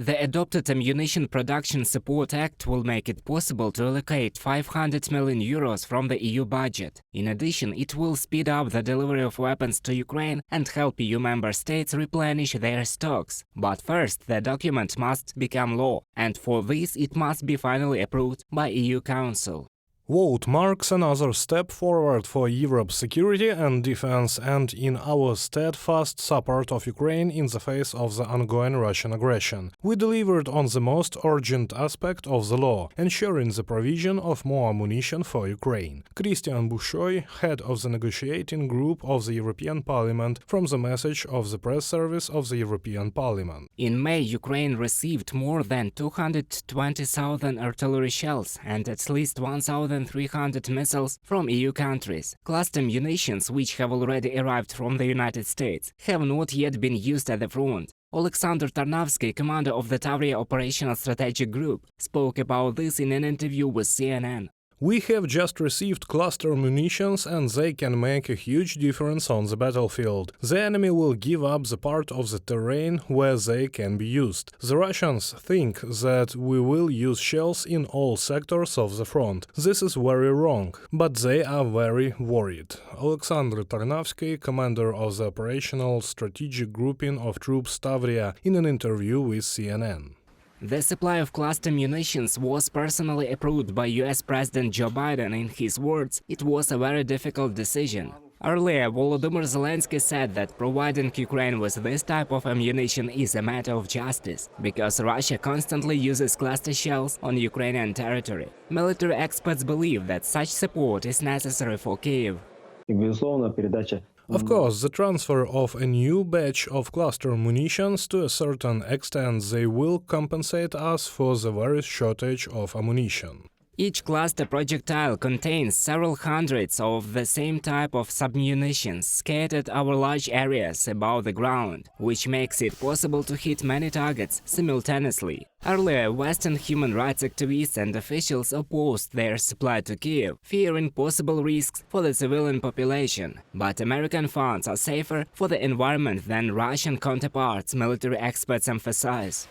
The adopted Ammunition Production Support Act will make it possible to allocate 500 million euros from the EU budget. In addition, it will speed up the delivery of weapons to Ukraine and help EU member states replenish their stocks. But first, the document must become law, and for this it must be finally approved by EU Council. Vote marks another step forward for Europe's security and defense and in our steadfast support of Ukraine in the face of the ongoing Russian aggression. We delivered on the most urgent aspect of the law, ensuring the provision of more ammunition for Ukraine. Christian Bushoy, head of the negotiating group of the European Parliament, from the message of the press service of the European Parliament. In May, Ukraine received more than 220,000 artillery shells and at least 1,300 missiles from EU countries. Cluster munitions, which have already arrived from the United States, have not yet been used at the front. Alexander Tarnavsky, commander of the Tavria Operational Strategic Group, spoke about this in an interview with CNN. We have just received cluster munitions and they can make a huge difference on the battlefield. The enemy will give up the part of the terrain where they can be used. The Russians think that we will use shells in all sectors of the front. This is very wrong, but they are very worried. Alexander Tarnavsky, commander of the Operational Strategic Grouping of Troops Tavria, in an interview with CNN. The supply of cluster munitions was personally approved by US President Joe Biden. In his words, it was a very difficult decision. Earlier, Volodymyr Zelensky said that providing Ukraine with this type of ammunition is a matter of justice, because Russia constantly uses cluster shells on Ukrainian territory. Military experts believe that such support is necessary for Kyiv. Of course, the transfer of a new batch of cluster munitions, to a certain extent they will compensate us for the very shortage of ammunition. Each cluster projectile contains several hundreds of the same type of submunitions scattered over large areas above the ground, which makes it possible to hit many targets simultaneously. Earlier, Western human rights activists and officials opposed their supply to Kyiv, fearing possible risks for the civilian population. But American funds are safer for the environment than Russian counterparts, military experts emphasize.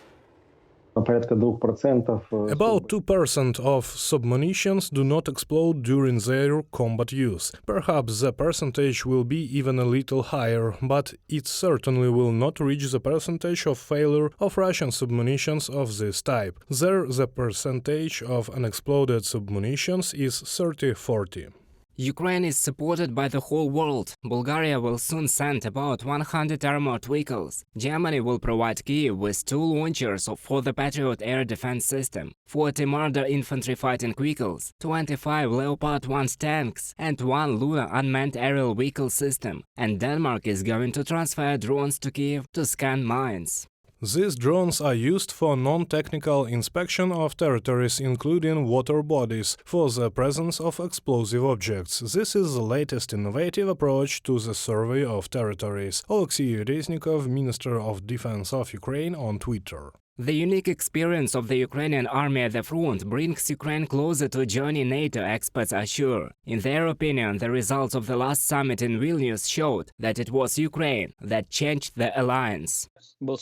About 2% of submunitions do not explode during their combat use. Perhaps the percentage will be even a little higher, but it certainly will not reach the percentage of failure of Russian submunitions of this type. There, the percentage of unexploded submunitions is 30-40. Ukraine is supported by the whole world. Bulgaria will soon send about 100 armored vehicles. Germany will provide Kyiv with 2 launchers for the Patriot air defense system, 40 Marder infantry fighting vehicles, 25 Leopard 1 tanks, and 1 Luna unmanned aerial vehicle system. And Denmark is going to transfer drones to Kyiv to scan mines. These drones are used for non-technical inspection of territories, including water bodies, for the presence of explosive objects. This is the latest innovative approach to the survey of territories. Alexei Reznikov, Minister of Defense of Ukraine, on Twitter. The unique experience of the Ukrainian army at the front brings Ukraine closer to joining NATO, experts are sure. In their opinion, the results of the last summit in Vilnius showed that it was Ukraine that changed the alliance. The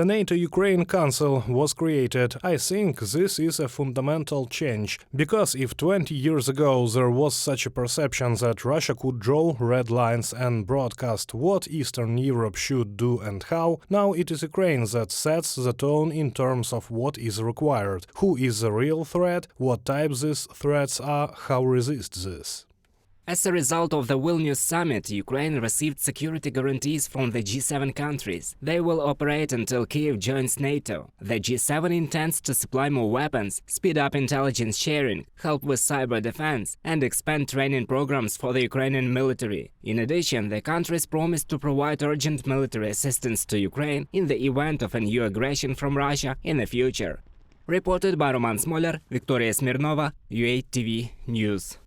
NATO-Ukraine Council was created. I think this is a fundamental change, because if 20 years ago there was such a perception that Russia could draw red lines and broadcast what Eastern Europe should do and how, now it is Ukraine that sets the tone in terms of what is required, who is the real threat, what type these threats are, how resist this. As a result of the Vilnius summit, Ukraine received security guarantees from the G7 countries. They will operate until Kyiv joins NATO. The G7 intends to supply more weapons, speed up intelligence sharing, help with cyber defense, and expand training programs for the Ukrainian military. In addition, the countries promised to provide urgent military assistance to Ukraine in the event of a new aggression from Russia in the future. Reported by Roman Smoler, Victoria Smirnova, UATV News.